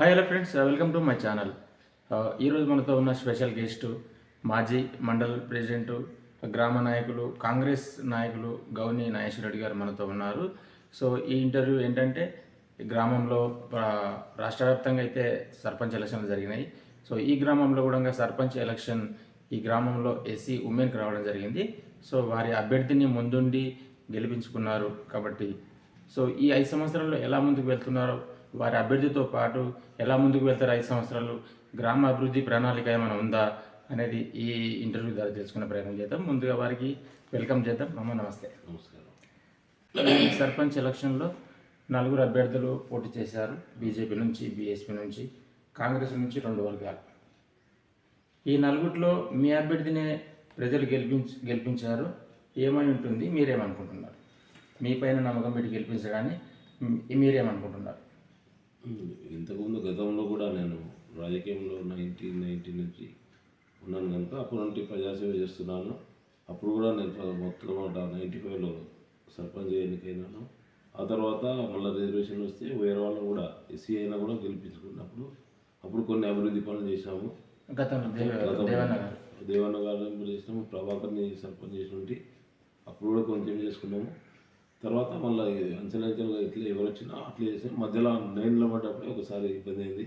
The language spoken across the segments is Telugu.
Hi hello friends, welcome to my channel. ఈరోజు మనతో ఉన్న స్పెషల్ గెస్ట్ మాజీ మండల్ ప్రెసిడెంట్, గ్రామ నాయకులు, కాంగ్రెస్ నాయకులు గౌని నాగేశ్వరరెడ్డి గారు మనతో ఉన్నారు. సో ఈ ఇంటర్వ్యూ ఏంటంటే గ్రామంలో రాష్ట్ర వ్యాప్తంగా అయితే సర్పంచ్ ఎలక్షన్లు జరిగినాయి. సో ఈ గ్రామంలో కూడా సర్పంచ్ ఎలక్షన్ ఈ గ్రామంలో ఎస్సీ ఉమెన్కి రావడం జరిగింది. సో వారి అభ్యర్థిని ముందుండి గెలిపించుకున్నారు. కాబట్టి సో ఈ 5 సంవత్సరాల్లో ఎలా ముందుకు వెళ్తున్నారో, వారి అభ్యర్థితో పాటు ఎలా ముందుకు వెళ్తారు 5 సంవత్సరాలు, గ్రామ అభివృద్ధి ప్రణాళిక ఏమైనా ఉందా అనేది ఈ ఇంటర్వ్యూ ద్వారా తెలుసుకునే ప్రయత్నం చేద్దాం. ముందుగా వారికి వెల్కమ్ చేద్దాం. అమ్మ నమస్తే. నమస్కారం. సర్పంచ్ ఎలక్షన్లో 4 అభ్యర్థులు పోటీ చేశారు. బీజేపీ నుంచి, బీఎస్పీ నుంచి, కాంగ్రెస్ నుంచి 2 వర్గాలు. ఈ 4లో మీ అభ్యర్థినే ప్రజలు గెలిపించారు. ఏమై ఉంటుంది, మీరేమనుకుంటున్నారు? మీ పైన నమ్మకం పెట్టి గెలిపించగానే మీరేమనుకుంటున్నారు? ఇంతకుముందు గతంలో కూడా నేను రాజకీయంలో 1990 నుంచి ఉన్నాను కనుక అప్పటి నుండి ప్రజాసేవ చేస్తున్నాను. అప్పుడు కూడా నేను మొట్టమొదట 95లో సర్పంచ్ ఎన్నికైనాను. ఆ తర్వాత మళ్ళీ రిజర్వేషన్ వస్తే వేరే వాళ్ళని కూడా ఎస్సీ అయినా కూడా గెలిపించుకున్నప్పుడు అప్పుడు కొన్ని అభివృద్ధి పనులు చేశాము. దేవన్న గారు చేసినాము, ప్రభాకర్ని సర్పంచ్ చేసినట్టు అప్పుడు కూడా కొంచెం చేసుకున్నాము. తర్వాత మళ్ళీ అంచెలంచెలుగా ఇట్లా ఎవరు వచ్చినా అట్లా చేసాం. మధ్యలో నేను నిలబడ్డప్పుడే ఒకసారి ఇబ్బంది అయింది.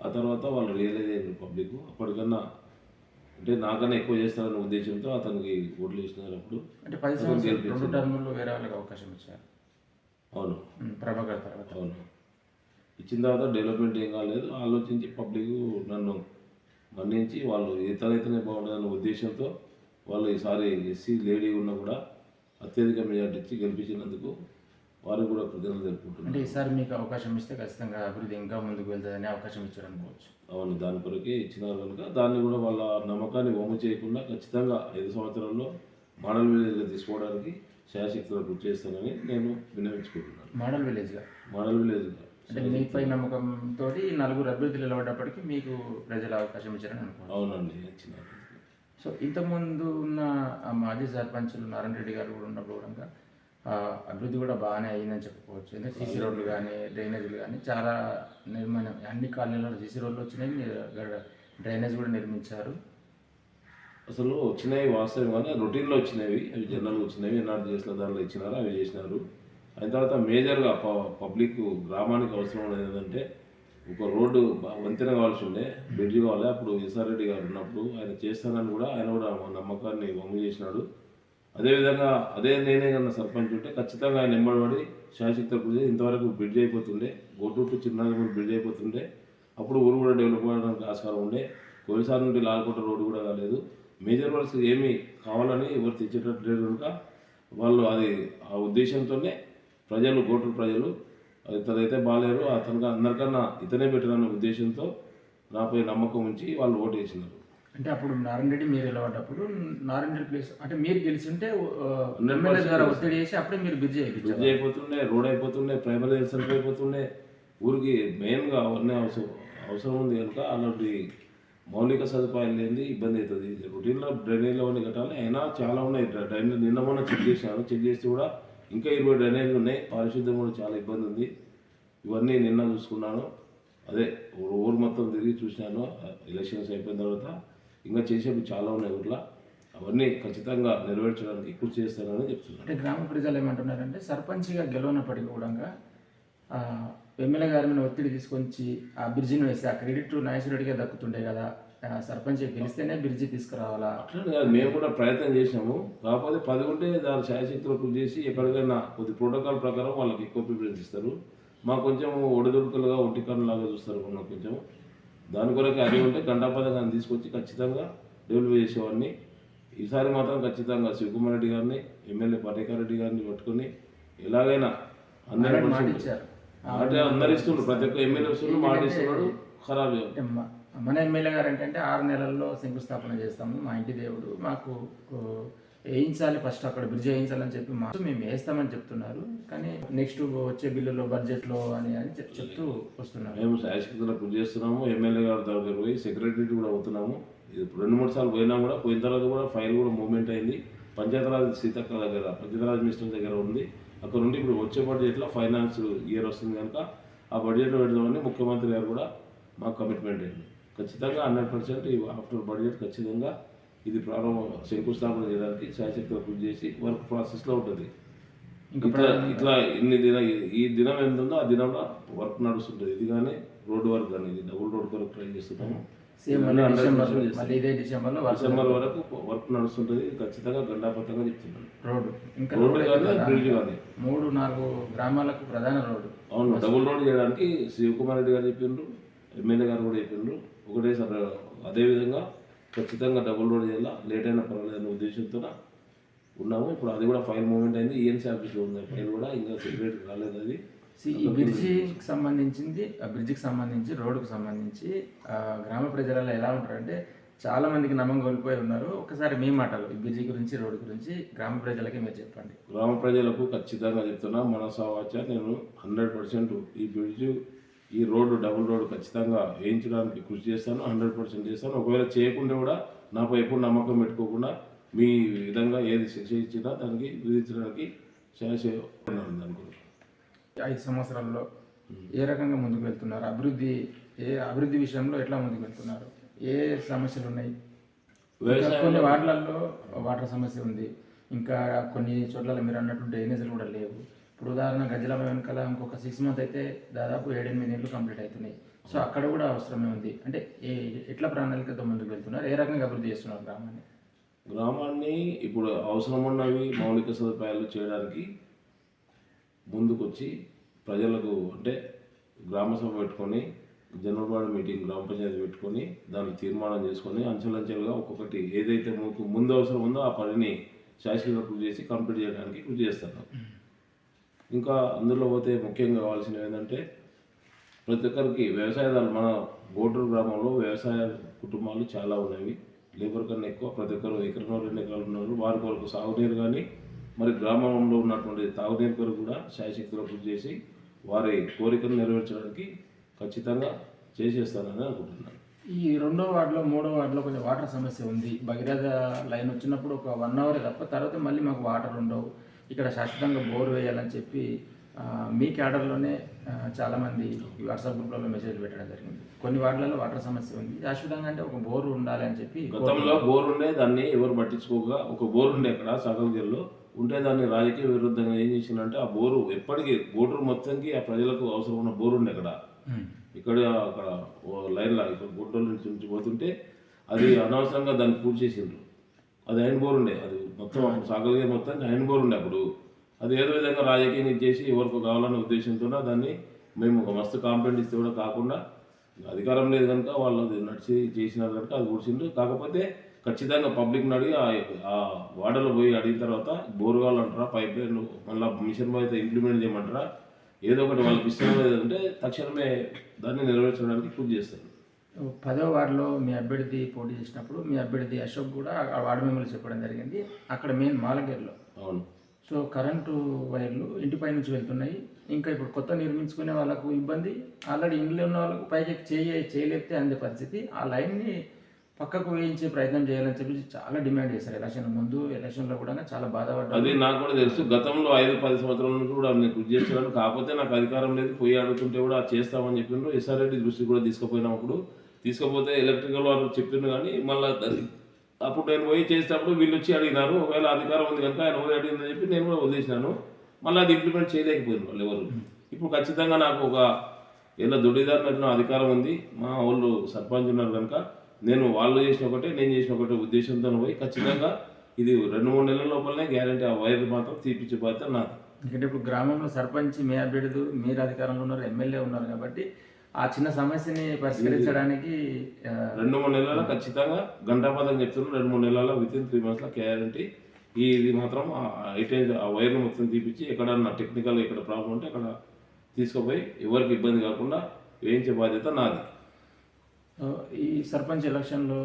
ఆ తర్వాత వాళ్ళు రియలైజ్ అయ్యారు పబ్లిక్. అప్పటికన్నా అంటే నాకన్నా ఎక్కువ చేస్తారనే ఉద్దేశంతో అతనికి ఓట్లు వేసినారు. అప్పుడు అంటే 10 సంవత్సరాలు 2 టర్ముల్లో వేరే వాళ్ళకి అవకాశం ఇచ్చారు. అవును, ప్రభాకర్ తర్వాత. అవును, ఇచ్చిన తర్వాత డెవలప్మెంట్ ఏం కాలేదు. ఆలోచించి పబ్లిక్ నన్ను మన్నించి వాళ్ళు ఇతనైతేనే బాగుంటుందన్న ఉద్దేశంతో వాళ్ళు ఈసారి ఎస్సీ లేడీ ఉన్నా కూడా అత్యధిక మెజార్టీ ఇచ్చి గెలిపించినందుకు వారికి కూడా కృతజ్ఞతలు తెలుపుకుంటున్నాను. అంటే ఈసారి మీకు అవకాశం ఇస్తే ఖచ్చితంగా అభివృద్ధి ఇంకా ముందుకు వెళ్తుందని అవకాశం ఇచ్చారు అనుకోవచ్చు. అవును, దాని కొరకే ఇచ్చినారు కనుక దాన్ని కూడా వాళ్ళ నమ్మకాన్ని వమ్ము చేయకుండా ఖచ్చితంగా 5 సంవత్సరాల్లో మోడల్ విలేజ్గా తీసుకోవడానికి శాయశక్తిలో కృషి చేస్తానని నేను విన్నవించుకుంటున్నాను. మోడల్ విలేజ్గా అంటే మీపై నమ్మకంతో 4 అభ్యర్థులు నిలబడ్డప్పటికీ మీకు ప్రజల అవకాశం ఇచ్చారని అనుకోండి. అవునండి, ఇచ్చినారు. సో ఇంతకుముందు ఉన్న మాజీ సర్పంచులు నారాయణ రెడ్డి గారు కూడా ఉన్నప్పుడు కూడా అభివృద్ధి కూడా బాగానే అయ్యిందని చెప్పుకోవచ్చు. ఎందుకంటే సీసీ రోడ్లు కానీ, డ్రైనేజీలు కానీ చాలా నిర్మాణం, అన్ని కాలనీలలో సీసీ రోడ్లు వచ్చినాయి, డ్రైనేజ్ కూడా నిర్మించారు. అసలు వచ్చినాయి వాస్తవం, కానీ రొటీన్లో వచ్చినవి, అవి జనరల్ వచ్చినవి, ఎన్ఆర్ చేసిన దాంట్లో ఇచ్చినారు, అవి చేసినారు. అయిన తర్వాత మేజర్గా పబ్లిక్ గ్రామానికి అవసరం అనేది ఏంటంటే ఒక రోడ్డు వంతెన కావాల్సి ఉండే, బ్రిడ్జ్ కావాలి. అప్పుడు ఈశ్వర్ రెడ్డి గారు ఉన్నప్పుడు ఆయన చేస్తానని కూడా ఆయన కూడా నమ్మకాన్ని వమ్ము చేసినాడు. అదేవిధంగా నేనే కన్నా సర్పంచ్ ఉంటే ఖచ్చితంగా ఆయన ఎంబడి శాశ్వత కృషి. ఇంతవరకు బ్రిడ్జ్ అయిపోతుండే, గోటూరు టు చిన్నగూడ బ్రిడ్జ్ అయిపోతుండే. అప్పుడు ఊరు కూడా డెవలప్ అవ్వడానికి ఆస్కారం ఉండే. కోవిసార్ నుండి లాల్కోట రోడ్డు కూడా కాలేదు. మేజర్ వర్క్స్ ఏమి కావాలని ఎవరు తెచ్చేటట్టు లేదు కనుక వాళ్ళు అది ఆ ఉద్దేశంతోనే ప్రజలు, గోటూరు ప్రజలు ఇతనైతే బాగాలేరు, అతనికి అందరికన్నా ఇతనే పెట్టాలన్న ఉద్దేశంతో నాపై నమ్మకం ఉంచి వాళ్ళు ఓటు వేసినారు. అంటే అప్పుడు నారాయణ రెడ్డి మీరు నిలబడ్డప్పుడు నారాయణ రెడ్డి ప్లేస్ అంటే మీరు గెలిచి ఉంటే ఒత్తిడి చేసి అప్పుడే మీరు బ్రిడ్జ్ అయిపోతుండే, రోడ్ అయిపోతుండే, ప్రైమరీ హెల్త్ సెంటర్ అయిపోతుండే. ఊరికి మెయిన్గా అవన్నీ అవసరం ఉంది కనుక అలాంటి మౌలిక సదుపాయాలు లేని ఇబ్బంది అవుతుంది. రొటీన్లో డ్రైనేజ్లో అవన్నీ కట్టాలి. అయినా చాలా ఉన్నాయి డ్రైనేజ్. నిన్న మొన్న చెక్ చేస్తే కూడా ఇంకా 20 డ్రైనేజ్లు ఉన్నాయి. పారిశుద్ధ్యం కూడా చాలా ఇబ్బంది ఉంది. ఇవన్నీ నిన్న చూసుకున్నాను. అదే ఊరు మొత్తం తిరిగి చూసినాను. ఎలక్షన్స్ అయిపోయిన తర్వాత ఇంకా చేసేవి చాలా ఉన్నాయి ఊర్లో. అవన్నీ ఖచ్చితంగా నెరవేర్చడానికి కృషి చేస్తానని చెప్తున్నాను. అంటే గ్రామ ప్రజలు ఏమంటున్నారంటే సర్పంచ్గా గెలవనప్పటికీ కూడా ఎమ్మెల్యే గారి మీద ఒత్తిడి తీసుకొచ్చి ఆ బ్రిడ్జిని వేస్తే ఆ క్రెడిట్ నాగేశ్వరరెడ్డిగా దక్కుతుండే కదా, సర్పంచ్ గెలిస్తేనే బ్రిడ్జి తీసుకురావాలా? అట్లా మేము కూడా ప్రయత్నం చేసాము. కాకపోతే 10 ఉంటే దాని శాయశక్తిలో కృషి చేసి ఎక్కడికైనా కొద్ది ప్రోటోకాల్ ప్రకారం వాళ్ళకి ఎక్కువ ప్రిఫరెన్స్ ఇస్తారు. మాకు కొంచెం ఒడిదుడుకులుగా ఒంటికన్నులాగా చూస్తారు. మాకు కొంచెం దాని కొరకు అది ఉంటే గంటాపదంగా తీసుకొచ్చి ఖచ్చితంగా డెవలప్ చేసేవాడిని. ఈసారి మాత్రం ఖచ్చితంగా శివకుమార్ రెడ్డి గారిని, ఎమ్మెల్యే పటేకర్ రెడ్డి గారిని పట్టుకొని ఎలాగైనా అందరూ ఇస్తున్నారు. ప్రతి ఒక్క ఎమ్మెల్యే వస్తున్నారు, మాట ఇస్తున్నాడు. ఖరాబ్ మన ఎమ్మెల్యే గారు ఏంటంటే 6 నెలల్లో శంకుస్థాపన చేస్తాము, మా ఇంటి దేవుడు మాకు వేయించాలి, ఫస్ట్ అక్కడ బ్రిడ్జ్ వేయించాలని చెప్పి మేము వేస్తామని చెప్తున్నారు. కానీ నెక్స్ట్ వచ్చే బిల్లులో బడ్జెట్లో అని చెప్తూ వస్తున్నారు. మేము శాశ్వతంగా కృషి చేస్తున్నాము. ఎమ్మెల్యే గారి దగ్గర పోయి సెక్రటరీ కూడా అవుతున్నాము. ఇది 2-3 సార్లు పోయినా కూడా, పోయిన తర్వాత కూడా ఫైల్ కూడా మూవ్మెంట్ అయింది. పంచాయతీరాజ్ సీతక్క దగ్గర, పంచాయతీరాజ్ మినిస్టర్ దగ్గర ఉంది. అక్కడ నుండి ఇప్పుడు వచ్చే బడ్జెట్లో ఫైనాన్స్ ఇయర్ వస్తుంది కనుక ఆ బడ్జెట్లో పెడదామని ముఖ్యమంత్రి గారు కూడా మాకు కమిట్మెంట్ అయింది. ఖచ్చితంగా 100% ఈ ఆఫ్టర్ బడ్జెట్ ఖచ్చితంగా ఇది శంకుస్థాపన చేయడానికి శాయశక్తిగా కృషి చేసి వర్క్ ప్రాసెస్లో ఉంటుంది. ఇట్లా ఈ దినం ఎంత ఉందో ఆ దినంలో వర్క్ నడుస్తుంటుంది. ఇది కానీ రోడ్డు వర్క్ కానీ ఇది డబుల్ రోడ్ వరకు ట్రై చేస్తున్నాము. డిసెంబర్ వరకు వర్క్ నడుస్తుంటుంది. ఇది ఖచ్చితంగా గండాపతంగా చెప్తున్నాను. రోడ్డు కానీ బ్రిడ్జ్ కానీ 3-4 గ్రామాలకు ప్రధాన రోడ్డు. అవును, డబుల్ రోడ్ చేయడానికి శివకుమార్ రెడ్డి గారు చెప్పిండ్రు, ఎమ్మెల్యే గారు కూడా చెప్పిండ్రు. ఒకటేసారి అదేవిధంగా ఖచ్చితంగా డబుల్ రోడ్ చేయాలా, లేట్ అయినా పర్వాలేదు అనే ఉద్దేశంతో ఉన్నాము. ఇప్పుడు అది కూడా ఫైల్ మూవ్మెంట్ అయింది. ఈఎన్సీ ఆఫీస్లో ఉంది ఫైల్ కూడా, ఇంకా సెక్రటరీ రాలేదు. అది ఈ బ్రిడ్జికి సంబంధించి రోడ్డుకు సంబంధించి గ్రామ ప్రజలలో ఎలా ఉంటారంటే చాలా మందికి నమ్మకం కోల్పోయి ఉన్నారు. ఒకసారి మీ మాటలు ఈ బ్రిడ్జి గురించి, రోడ్డు గురించి గ్రామ ప్రజలకి మీరు చెప్పండి. గ్రామ ప్రజలకు ఖచ్చితంగా చెప్తున్నా, మనసావాచ నేను 100% ఈ బ్రిడ్జ్, ఈ రోడ్డు డబుల్ రోడ్డు ఖచ్చితంగా వేయించడానికి కృషి చేస్తాను. 100% చేస్తాను. ఒకవేళ చేయకుండా కూడా నాపై ఎప్పుడు నమ్మకం పెట్టుకోకుండా మీ విధంగా ఏది శిక్ష ఇచ్చినా దానికి విధించడానికి అనుకుంటున్నాను. 5 సంవత్సరాల్లో ఏ రకంగా ముందుకు వెళ్తున్నారు? అభివృద్ధి విషయంలో ఎట్లా ముందుకు వెళ్తున్నారు? ఏ సమస్యలు ఉన్నాయి? కొన్ని వార్డులలో వాటర్ సమస్య ఉంది. ఇంకా కొన్ని చోట్ల మీరు అన్నట్టు డ్రైనేజీలు కూడా లేవు. ఇప్పుడు ఉదాహరణ గజ్జల వెనకాల ఇంకొక 6 months అయితే దాదాపు 7-8 నెలలు కంప్లీట్ అవుతున్నాయి. సో అక్కడ కూడా అవసరమే ఉంది. అంటే ఎట్లా ప్రణాళికతో ముందుకు వెళ్తున్నారు? ఏ రకంగా అభివృద్ధి చేస్తున్నారు గ్రామాన్ని? ఇప్పుడు అవసరం ఉన్నవి మౌలిక సదుపాయాలు చేయడానికి ముందుకొచ్చి ప్రజలకు, అంటే గ్రామ సభ పెట్టుకొని, జనరల్ బాడీ మీటింగ్, గ్రామ పంచాయతీ పెట్టుకొని దాన్ని తీర్మానం చేసుకొని అంచెలంచెలుగా ఒక్కొక్కటి ఏదైతే ముందు అవసరం ఉందో ఆ పనిని శాశ్వతంగా కృషి చేసి కంప్లీట్ చేయడానికి కృషి చేస్తాను. ఇంకా అందులో పోతే ముఖ్యంగా కావాల్సినవి ఏంటంటే ప్రతి ఒక్కరికి వ్యవసాయదారులు, మన గోటూరు గ్రామంలో వ్యవసాయ కుటుంబాలు చాలా ఉన్నవి. లేబర్ కన్నా ఎక్కువ ప్రతి ఒక్కరు 1 ఎకరం 2 ఎకరాలు ఉన్నారు. వారి కొరకు సాగునీరు కానీ, మరి గ్రామంలో ఉన్నటువంటి తాగునీరు కొరకు కూడా శాయశక్తిలో కృషి చేసి వారి కోరికను నెరవేర్చడానికి ఖచ్చితంగా చేసేస్తానని అనుకుంటున్నాను. ఈ 2వ వార్డులో 3వ వార్డులో కొంచెం వాటర్ సమస్య ఉంది. భగీరథ లైన్ వచ్చినప్పుడు ఒక 1 hour తప్ప తర్వాత మళ్ళీ మాకు వాటర్ ఉండవు. ఇక్కడ శాశ్వతంగా బోర్ వేయాలని చెప్పి మీ క్యాడర్లోనే చాలామంది వాట్సాప్ గ్రూప్లలో మెసేజ్ పెట్టడం జరిగింది. కొన్ని వార్డులలో వాటర్ సమస్య ఉంది. శాశ్వతంగా అంటే ఒక బోర్ ఉండాలి అని చెప్పి. గతంలో బోర్ ఉండే, దాన్ని ఎవరు పట్టించుకోగా ఒక బోర్ ఉండే అక్కడ సగల్గిరిలో ఉంటే దాన్ని రాజకీయ విరుద్ధంగా ఏం చేసిందంటే ఆ బోరు ఎప్పటికీ గోటూరు మొత్తంకి ఆ ప్రజలకు అవసరం ఉన్న బోరు ఉండే అక్కడ. అక్కడ లైన్లో ఇక్కడ గుంటూరు నుంచి పోతుంటే అది అనవసరంగా దాన్ని పూర్తి చేసిండ్రు. అది ఐరన్ బోర్ ఉండే, అది మొత్తం సాగలిగే మొత్తం ఐరన్ బోర్ ఉండే. అప్పుడు అది ఏదో విధంగా రాజకీయం ఇచ్చేసి ఎవరికి కావాలనే ఉద్దేశంతో దాన్ని మేము ఒక మస్తు కాంప్లైంట్ ఇస్తే కూడా కాకుండా, అధికారం లేదు కనుక వాళ్ళు అది నడిచి చేసినారు కనుక అది కూర్చుండ్రు. కాకపోతే ఖచ్చితంగా పబ్లిక్ని అడిగి ఆ వాటర్లో పోయి అడిగిన తర్వాత బోర్ కావాలంటారా, పైప్ లైన్ మళ్ళీ మిషన్ అయితే ఇంప్లిమెంట్ చేయమంటారా, ఏదో ఒకటి వాళ్ళకి ఇష్టం లేదంటే తక్షణమే దాన్ని నెరవేర్చడానికి కృషి చేస్తారు. 10వ వార్డులో మీ అభ్యర్థి పోటీ చేసినప్పుడు మీ అభ్యర్థి అశోక్ కూడా ఆ వార్డు మెంబర్లు చెప్పడం జరిగింది. అక్కడ మెయిన్ మాలగేర్లో. అవును. సో కరెంటు వైర్లు ఇంటిపై నుంచి వెళ్తున్నాయి. ఇంకా ఇప్పుడు కొత్త నిర్మించుకునే వాళ్ళకు ఇబ్బంది. ఆల్రెడీ ఇంట్లో ఉన్న వాళ్ళకు పైకి చేయలేపితే అందే పరిస్థితి. ఆ లైన్ని పక్కకు వేయించే ప్రయత్నం చేయాలని చెప్పి చాలా డిమాండ్ చేశారు. ఎలక్షన్లో కూడా చాలా బాధపడ్డారు. అది నాకు కూడా తెలుసు. గతంలో 5-10 సంవత్సరాల నుంచి కూడా నేను కృషి చేస్తున్నాను. కాకపోతే నాకు అధికారం లేదు, పోయి అడుగుతుంటే కూడా చేస్తామని చెప్పిండ్రు. ఎస్ఆర్ రెడ్డి దృష్టికి కూడా తీసుకుపోయినప్పుడు తీసుకుపోతే ఎలక్ట్రికల్ వాళ్ళు చెప్పిండ్రు. కానీ మళ్ళీ అప్పుడు నేను పోయి చేసేటప్పుడు వీళ్ళు వచ్చి అడిగినారు. ఒకవేళ అధికారం ఉంది కనుక ఆయన పోయి అడిగిందని చెప్పి నేను కూడా వదిలేసినాను. మళ్ళీ అది ఇంప్లిమెంట్ చేయలేకపోయింది వాళ్ళు ఎవరు. ఇప్పుడు ఖచ్చితంగా నాకు ఒక ఏళ్ళ దొడ్డిదారిన అధికారం ఉంది. మా వాళ్ళు సర్పంచ్ ఉన్నారు కనుక నేను వాళ్ళు చేసిన ఒకటే, నేను చేసిన ఒకటే ఉద్దేశంతో పోయి ఖచ్చితంగా ఇది 2-3 నెలల లోపలనే గ్యారంటీ ఆ వైర్ మాత్రం తీపిచ్చే బాధ్యత నాది. ఎందుకంటే ఇప్పుడు గ్రామంలో సర్పంచ్ మీ అభ్యర్థులు, మీరు అధికారంలో ఉన్నారు, ఎమ్మెల్యే ఉన్నారు కాబట్టి ఆ చిన్న సమస్యని పరిష్కరించడానికి 2-3 నెలల ఖచ్చితంగా గంటాపదం చెప్తున్నాను. 2-3 నెలల వితిన్ 3 months గ్యారంటీ. ఇది మాత్రం ఆ వైర్ను మొత్తం తీపిచ్చి ఎక్కడన్నా టెక్నికల్ ఎక్కడ ప్రాబ్లం ఉంటే అక్కడ తీసుకుపోయి ఎవరికి ఇబ్బంది కాకుండా వేయించే బాధ్యత నాది. ఈ సర్పంచ్ ఎలక్షన్లో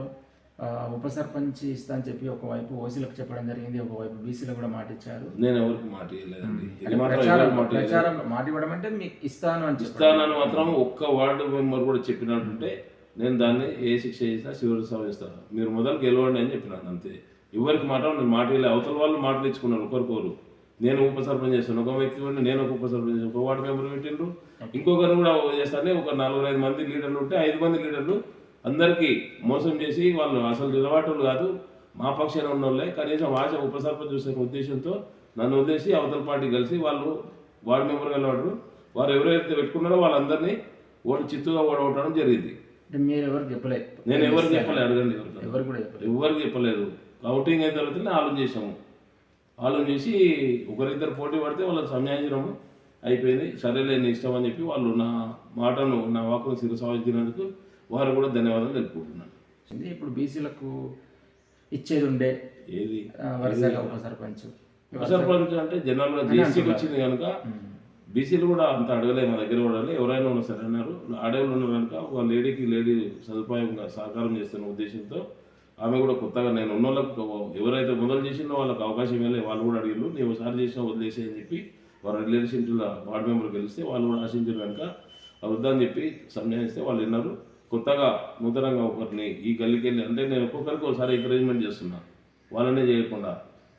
ఉప సర్పంచ్ ఇస్తా అని చెప్పి ఒకవైపు ఓసీలకు చెప్పడం జరిగింది, ఒకవైపు బీసీలకు కూడా మాట ఇచ్చారు. నేను ఎవరికి మాట ఇవ్వలేదండి. మాట ఇవ్వడం అంటే మీకు ఇస్తానని మాత్రం ఒక్క వార్డు మెంబర్ కూడా చెప్పినట్టుంటే నేను దాన్ని ఏ శిక్ష చేసినా శివుడు సవరిస్తాను. మీరు మొదలు గెలవండి అని చెప్పినాను అంతే. ఎవరికి మాట నేను మాట ఇవ్వలేదు. అవతల వాళ్ళు మాటలు ఇచ్చుకున్నారు ఒకరికొరు. నేను ఉప సర్పంచ్ చేస్తాను, ఒక వ్యక్తి ఉండి నేను ఒక ఉప సర్పంచ్ చేస్తాను, ఒక వార్డు మెంబర్ పెట్టిండ్రు, ఇంకొకరు కూడా చేస్తానే ఒక 4-5 మంది లీడర్లు ఉంటే 5 మంది లీడర్లు అందరికీ మోసం చేసి వాళ్ళు అసలు నిలబడటోళ్ళు కాదు, మా పక్షాన ఉన్న వాళ్ళే, కనీసం ఆశ ఉప సర్పంచ్ చూసే ఉద్దేశంతో నన్ను వదిలేసి అవతల పార్టీ కలిసి వాళ్ళు వార్డు మెంబర్ వెళ్ళబడరు. వారు ఎవరైతే పెట్టుకున్నారో వాళ్ళందరినీ చిత్తుగా ఓడగొట్టడం జరిగింది. అంటే మీరు ఎవరికి చెప్పలేదు? నేను ఎవరికి చెప్పలేదు, అడగండి ఎవరు కూడా చెప్పలేదు. ఎవరికి చెప్పలేదు. కౌంటింగ్ అయిన తర్వాతనే ఆలోచన చేసాము. ఆలోచన చేసి ఒకరిద్దరు పోటీ పడితే వాళ్ళకి సంజాయించడము అయిపోయింది. సరేలే నీ ఇష్టం అని చెప్పి వాళ్ళు నా మాటను నా వాకును శిరసావహించినందుకు వారు కూడా ధన్యవాదాలు తెలుపుకుంటున్నాను. ఇప్పుడు బీసీలకు ఇచ్చేది ఉండే ఏది వరుసగా ఉప సర్పంచ్ అంటే జనరల్గా బీసీకి వచ్చింది కనుక బీసీలు కూడా అంత అడగలే, మా దగ్గర కూడా ఎవరైనా ఉన్నా సరే అన్నారు. అడవులు ఉన్నారు కనుక ఒక లేడీ సదుపాయంగా సహకారం చేస్తున్న ఉద్దేశంతో ఆమె కూడా కొత్తగా నేను ఉన్న వాళ్ళకు ఎవరైతే మొదలు చేసిందో వాళ్ళకి అవకాశం వెళ్ళే వాళ్ళు కూడా అడిగారు. నేను ఒకసారి చేసినా వదిలేసే అని చెప్పి వారు రిలేషన్షిప్లో వార్డు మెంబర్ గెలిస్తే వాళ్ళు కూడా ఆశించారు కనుక వద్దని చెప్పి సంజాయిస్తే వాళ్ళు విన్నారు. కొత్తగా నూతనంగా ఒకరిని ఈ గల్లీకి వెళ్ళి అంటే నేను ఒక్కొక్కరికి ఒకసారి ఎంకరేజ్మెంట్ చేస్తున్నా, వాళ్ళనే చేయకుండా.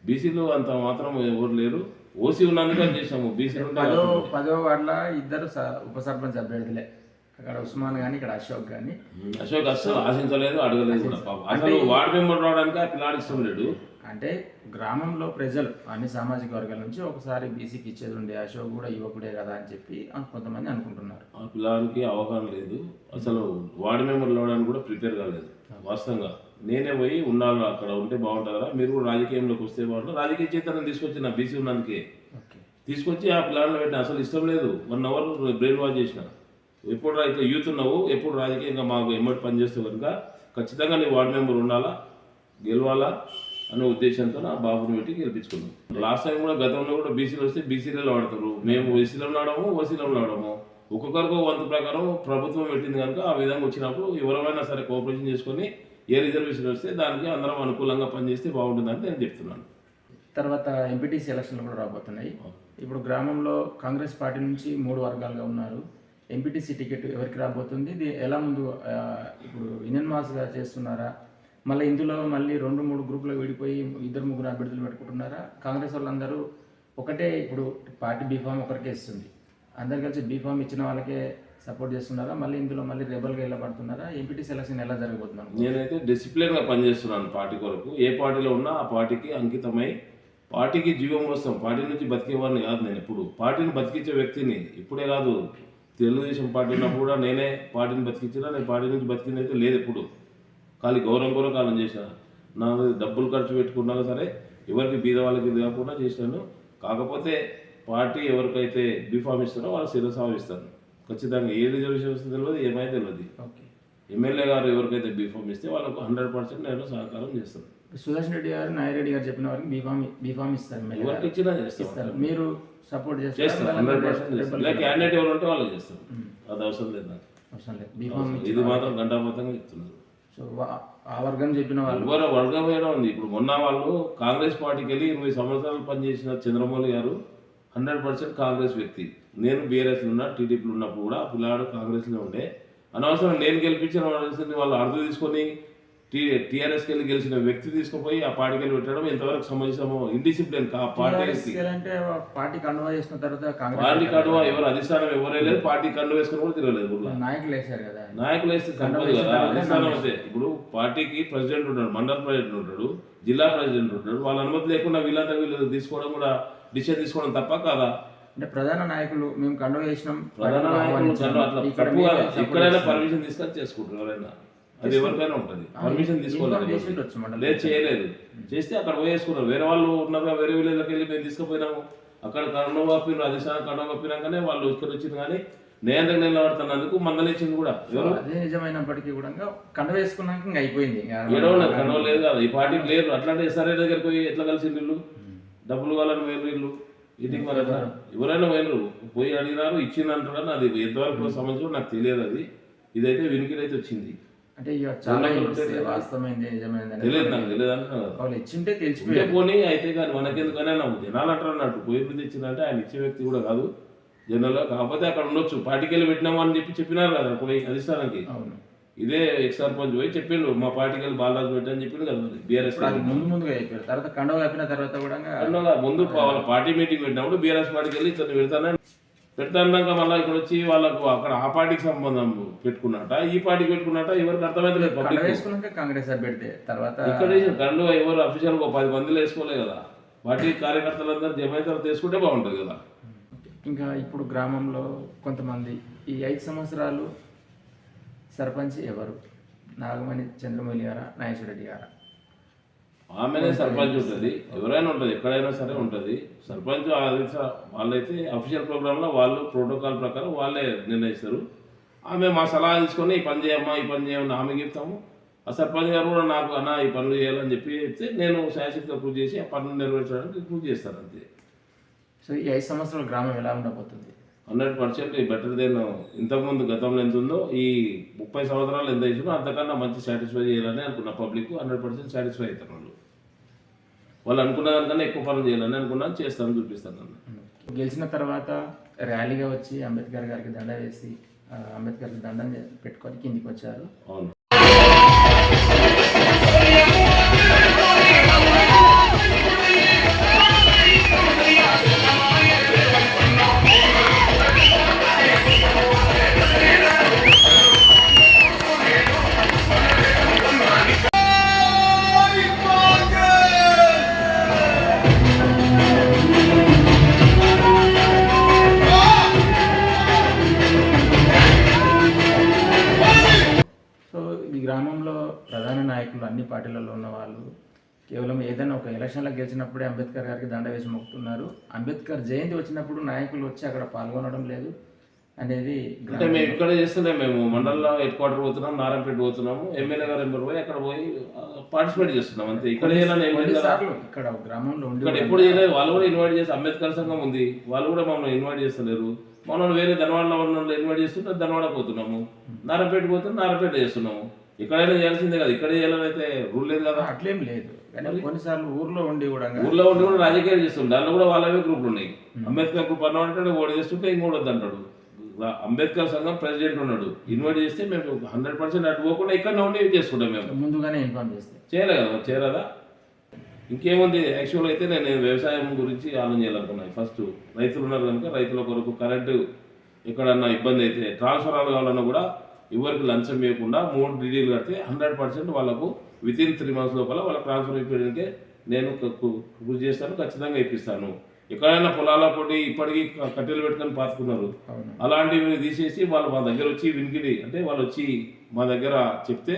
బీసీలో అంత మాత్రం ఎవరు లేరు, ఓసీ ఉన్నందుకే చేసాము. బీసీలు 10వ వార్డులో ఇద్దరు ఉప సర్పంచ్ అభ్యర్థులే, అక్కడ ఉస్మాన్ కానీ ఇక్కడ అశోక్ కానీ. అశోక్ అస్సలు ఆశించలేదు, అడగలేదు కూడా. అసలు వార్డు మెంబర్ రావడానికి ఆ పిల్లాడి ఇష్టం లేడు. అంటే గ్రామంలో ప్రజలు అన్ని సామాజిక వర్గాల నుంచి ఒకసారి బీసీకి ఇచ్చేది ఉండే, అశోక్ కూడా యువకుడే కదా అని చెప్పి కొంతమంది అనుకుంటున్నారు. ఆ పిల్లాడికి అవగాహన లేదు, అసలు వార్డు మెంబర్ రావడానికి కూడా ప్రిపేర్ కాలేదు. వాస్తవంగా నేనే పోయి ఉండాలి, అక్కడ ఉంటే బాగుంటుందా, మీరు కూడా రాజకీయంలోకి వస్తే బాగుంటుంది. రాజకీయ చైతన్యం తీసుకొచ్చి నా బీసీ ఉన్నందుకే తీసుకొచ్చి ఆ పిల్లాడిని పెట్టిన. అసలు ఇష్టం లేదు, 1 అవర్ బ్రెయిన్ వాష్ చేసిన. ఎప్పుడు ఇట్లా యూత్ ఉన్నావు, ఎప్పుడు రాజకీయంగా మాకు ఎమ్మటి పనిచేస్తావు కనుక ఖచ్చితంగా నీ వార్డు మెంబర్ ఉండాలా, గెలవాలా అనే ఉద్దేశంతో నా బాబుని పెట్టి గెలిపించుకున్నాం. లాస్ట్ టైం కూడా గతంలో కూడా బీసీలు వస్తే బీసీలలో వాడతారు, మేము ఓసీలో ఉన్నాడము, ఓసీలో ఉన్నాడము. ఒక్కొక్కరికి వంతు ప్రకారం ప్రభుత్వం పెట్టింది కనుక ఆ విధంగా వచ్చినప్పుడు ఎవరైనా సరే కోఆపరేషన్ చేసుకొని ఏ రిజర్వేషన్ వస్తే దానికి అందరం అనుకూలంగా పనిచేస్తే బాగుంటుందని నేను చెప్తున్నాను. తర్వాత ఎంపీటీసీ ఎలక్షన్లు కూడా రాబోతున్నాయి. ఇప్పుడు గ్రామంలో కాంగ్రెస్ పార్టీ నుంచి 3 వర్గాలుగా ఉన్నారు. ఎంపీటీసీ టికెట్ ఎవరికి రాబోతుంది, ఇది ఎలా ముందు ఇప్పుడు యూనియన్మాస్గా చేస్తున్నారా, మళ్ళీ ఇందులో మళ్ళీ 2-3 గ్రూపులు విడిపోయి 2-3 అభ్యర్థులు పెట్టుకుంటున్నారా? కాంగ్రెస్ వాళ్ళందరూ ఒకటే ఇప్పుడు పార్టీ బీఫామ్ ఒకరికే ఇస్తుంది, అందరు కలిసి బీఫామ్ ఇచ్చిన వాళ్ళకే సపోర్ట్ చేస్తున్నారా, మళ్ళీ ఇందులో మళ్ళీ రెబల్గా వెళ్ళబడుతున్నారా? ఎంపీటీ సెలక్షన్ ఎలా జరగబోతున్నాను? నేనైతే డిసిప్లిన్గా పనిచేస్తున్నాను పార్టీ కొరకు. ఏ పార్టీలో ఉన్నా ఆ పార్టీకి అంకితమై పార్టీకి జీవం వస్తాం. పార్టీ నుంచి బతికేవాడిని కాదు నేను, ఎప్పుడు పార్టీని బతికించే వ్యక్తిని. ఇప్పుడే కాదు, తెలుగుదేశం పార్టీ ఉన్నప్పుడు కూడా నేనే పార్టీని బతికించినా, నేను పార్టీ నుంచి బతికింది అయితే లేదు ఎప్పుడు. ఖాళీ గౌరవం కూడా కాలం చేసిన, నా డబ్బులు ఖర్చు పెట్టుకున్నా సరే ఎవరికి బీద వాళ్ళకి ఇది కాకుండా చేసినాను. కాకపోతే పార్టీ ఎవరికైతే బీఫామ్ ఇస్తారో వాళ్ళు శిరసావిస్తాను ఖచ్చితంగా. ఏ రిజర్వేషన్ వస్తుంది తెలియదు, ఏమైతే తెలియదు. ఎమ్మెల్యే గారు ఎవరికైతే బీఫామ్ ఇస్తే వాళ్ళకు 100% నేను సహకారం చేస్తాను. సుదర్శన్ రెడ్డి గారు, నాయిరెడ్డి గారు చెప్పిన వారికి బీఫామ్ ఇస్తారు, ఎవరికి ఇచ్చినా చేస్తారు. మీరు సపోర్ట్ చేస్తారు, 100% చేస్తారు. ఇలా క్యాండిడేట్ ఎవరు ఉంటే వాళ్ళు చేస్తారు, అది అవసరం లేదు నాకు. ఇది మాత్రం గంటాపతంగా చెప్తున్నారు. సో ఆ వర్గం చెప్పిన వాళ్ళు ఎవరు వర్గం వేయడం ఉంది. ఇప్పుడు మొన్న వాళ్ళు కాంగ్రెస్ పార్టీకి వెళ్ళి 20 సంవత్సరాలు పనిచేసిన చంద్రమౌళి గారు 100% కాంగ్రెస్ వ్యక్తి. నేను బీఆర్ఎస్లో ఉన్నా, టీడీపీలో ఉన్నప్పుడు కూడా పిల్లాడు కాంగ్రెస్లో ఉండే. అనవసరం నేను గెలిపించిన వాళ్ళు అర్థం తీసుకొని టీఆర్ఎస్కి వెళ్ళి గెలిచిన వ్యక్తి తీసుకుపోయి ఆ పార్టీకి వెళ్ళి పెట్టడం ఎంతవరకు సమంజసమో, ఇండిసిప్లిన్ పార్టీ కండువా చేసిన తర్వాత పార్టీ కండువా ఎవరు అధిష్టానం ఎవరే లేదు, పార్టీ కండువా వేసుకుని కూడా తిరగలేదు. నాయకులు వేసారు కదా, నాయకులు వేస్తే తప్పదు కదా. అధిష్టానం అయితే ఇప్పుడు పార్టీకి ప్రెసిడెంట్ ఉంటాడు, మండల ప్రెసిడెంట్ ఉంటాడు, జిల్లా ప్రెసిడెంట్ ఉంటాడు. వాళ్ళ అనుమతి లేకుండా వీళ్ళు తీసుకోవడం కూడా డిసిషన్ తీసుకోవడం తప్ప కాదా? అంటే ప్రధాన నాయకులు మేము కండువా చేసినాం, ప్రధాన నాయకులు ఎక్కడైనా పర్మిషన్ తీసుకొని చేసుకుంటారు ఎవరైనా, అది ఎవరికైనా ఉంటుంది. పర్మిషన్ తీసుకోలేదు, లేదు చేయలేదు. చేస్తే అక్కడ పోయేసుకున్నారు. వేరే వాళ్ళు ఉన్నారుగా, వేరే విలేజ్లోకి వెళ్ళి మేము తీసుకుపోయినాము, అక్కడ కండం కప్పినారు, అధిష్టానం కండం కప్పినాకనే వాళ్ళు ఇక్కడ వచ్చింది. కానీ నేను నిలబడుతున్నందుకు మందలిచ్చింది కూడా ఎవరు. అదే నిజమైనప్పటికీ కూడా కండ వేసుకున్నాక ఇంకా అయిపోయింది, ఏడవలేదు, కండవ లేదు కదా ఈ పార్టీకి లేదు. అట్లాంటి ఎస్ఆర్ఐ దగ్గరికి పోయి ఎట్లా కలిసి వీళ్ళు డబ్బులు కావాలని వేరు వీళ్ళు ఇంటికి మరి ఎవరైనా వేరు పోయి అడిగినారు, ఇచ్చిందంటారు. అది ఎంతవరకు సంబంధించి నాకు తెలియదు. అది ఇదైతే వినికిడైతే వచ్చింది. అంటే తెలియదు, నాకు తెలియదు అంటే ఇచ్చింటే తెలిసి పోనీ అయితే. కానీ మనకెందుకనే నాకు జనాలు అంటారు అన్నట్టు పోయి తెచ్చిందంటే ఆయన ఇచ్చే వ్యక్తి కూడా కాదు జనరల్గా. కాకపోతే అక్కడ ఉండొచ్చు, పార్టీకి వెళ్ళి పెట్టినాము అని చెప్పి చెప్పినారు కదా పోయి అధిష్టానానికి. ఇదే ఎక్స్ సర్పంచ్ పోయి చెప్పిండు మా పార్టీకి వెళ్ళి బాలరాజు పెట్టి అని చెప్పిండు కదా బీఆర్ఎస్ ఇప్పుడు అది ముందుగా అయిపోయారు, తర్వాత కండవ కప్పిన తర్వాత కూడా ముందు వాళ్ళ పార్టీ మీటింగ్ పెట్టినప్పుడు బీఆర్ఎస్ పార్టీకి వెళ్ళి ఇతను పెడతాన్నాక మళ్ళీ ఇక్కడ వచ్చి వాళ్ళకు అక్కడ ఆ పార్టీకి సంబంధం పెట్టుకున్నట ఈ పార్టీకి పెట్టుకున్నట ఎవరికి అర్థమైతే కండవ వేసుకున్నాక కాంగ్రెస్ పెడితే తర్వాత ఇక్కడ కండు ఎవరు అఫీషియల్ 10 మందిలో వేసుకోలే కదా, పార్టీ కార్యకర్తలందరూ జమైతే తీసుకుంటే బాగుంటుంది కదా. ఇంకా ఇప్పుడు గ్రామంలో కొంతమంది ఈ 5 సంవత్సరాలు సర్పంచ్ ఎవరు, నాగమణి చంద్రమౌళి గారా, నాగేశ్వర రెడ్డి గారా? ఆమెనే సర్పంచ్ ఉంటుంది, ఎవరైనా ఉంటుంది, ఎక్కడైనా సరే ఉంటుంది సర్పంచ్. వాళ్ళైతే అఫీషియల్ ప్రోగ్రాంలో వాళ్ళు ప్రోటోకాల్ ప్రకారం వాళ్ళే నిర్ణయిస్తారు. ఆమె మా సలహా తీసుకొని ఈ పని చేయమ్మా ఈ పని చేయమని ఆమె చెప్తాము. ఆ సర్పంచ్ గారు కూడా నాకు అన్న ఈ పనులు చేయాలని చెప్పి చెప్తే నేను శాశ్వతంగా కృషి చేసి ఆ పనులు నెరవేర్చడానికి కృషి చేస్తాను అంతే. సో ఈ 5 సంవత్సరాల గ్రామం ఎలా ఉండబోతుంది? 100% బెటర్ దెన్ ఇంతకుముందు గతంలో ఎంత ఉందో ఈ 30 సంవత్సరాలు ఎంత ఇచ్చినో అంతకన్నా మంచి సాటిస్ఫై చేయాలని అనుకున్న పబ్లిక్ 100% సాటిస్ఫై అవుతారు. వాళ్ళు అనుకున్న దానికన్నా ఎక్కువ పనులు చేయాలని అనుకున్నాను, చేస్తాను, చూపిస్తాను. గెలిచిన తర్వాత ర్యాలీగా వచ్చి అంబేద్కర్ గారికి దండ వేసి అంబేద్కర్కి దండం పెట్టుకొని కిందికి వచ్చారు. అవును. గ్రామంలో ప్రధాన నాయకులు అన్ని పార్టీలలో ఉన్న వాళ్ళు కేవలం ఏదైనా ఒక ఎలక్షన్లో గెలిచినప్పుడే అంబేద్కర్ గారికి దండ వేసి మొక్కుతున్నారు. అంబేద్కర్ జయంతి వచ్చినప్పుడు నాయకులు వచ్చి అక్కడ పాల్గొనడం లేదు అనేది. అంటే మేము ఇక్కడ చేస్తున్నాం, మేము మండలంలో హెడ్ క్వార్టర్ పోతున్నాం, నారాయణపేట పోతున్నాము, ఎమ్మెల్యే గారు ఎంబర్ పోయి అక్కడ పోయి పార్టిసిపేట్ చేస్తున్నాం అంతే. ఇక్కడ ఇక్కడ గ్రామంలో ఇక్కడ ఎప్పుడు చేయలేదు. వాళ్ళు కూడా ఇన్వైట్ చేసి అంబేద్కర్ సంఘం ఉంది, వాళ్ళు కూడా మమ్మల్ని ఇన్వైట్ చేస్తలేరు. మనం వేరే ధనవాడలో ఉన్న ఇన్వైట్ చేస్తుంటే ధనవాడ పోతున్నాము, నారాయణపేట పోతున్నాం, నారాయణపేట చేస్తున్నాము. ఎక్కడైనా చేయాల్సిందే కదా, ఇక్కడ చేయాలని అయితే రూల్ లేదు కదా. అట్లేం లేదు, కొన్నిసార్లు ఊర్లో ఉండి కూడా రాజకీయాలు చేస్తుంది. దాంట్లో కూడా వాళ్ళవే గ్రూపులు ఉన్నాయి. అంబేద్కర్ గ్రూప్ అన్నాడు ఓడి చేస్తుంటే ఇంకోటి వద్దంటాడు. అంబేద్కర్ సంఘం ప్రెసిడెంట్ ఉన్నాడు, ఇన్వైట్ చేస్తే మేము 100% అటు పోకుండా ఇక్కడ ఉండి చేసుకుంటాం. మేము ముందుగానే ఇన్ఫార్మ్ చేస్తే చేయలే కదా, చేయలేదా? ఇంకేముంది, యాక్చువల్ అయితే నేను వ్యవసాయం గురించి ఆలోచన చేయాలనుకున్నాను. ఫస్ట్ రైతులు ఉన్నారు కనుక రైతుల కొరకు కరెంటు ఎక్కడన్నా ఇబ్బంది అయితే ట్రాన్స్ఫర్ కావాలన్నా కూడా ఎవరికి లంచం ఇవ్వకుండా 3 డీడీలు కడితే 100% వాళ్ళకు వితిన్ 3 months లోపల వాళ్ళకి ట్రాన్స్ఫర్ ఇప్పటికే నేను కృషి చేస్తాను, ఖచ్చితంగా ఇప్పిస్తాను. ఎక్కడైనా పొలాల పోటీ ఇప్పటికీ కట్టెలు పెట్టుకొని పాతుకున్నారు, అలాంటివి తీసేసి వాళ్ళు మా దగ్గర వచ్చి వినికిడి అంటే వాళ్ళు వచ్చి మా దగ్గర చెప్తే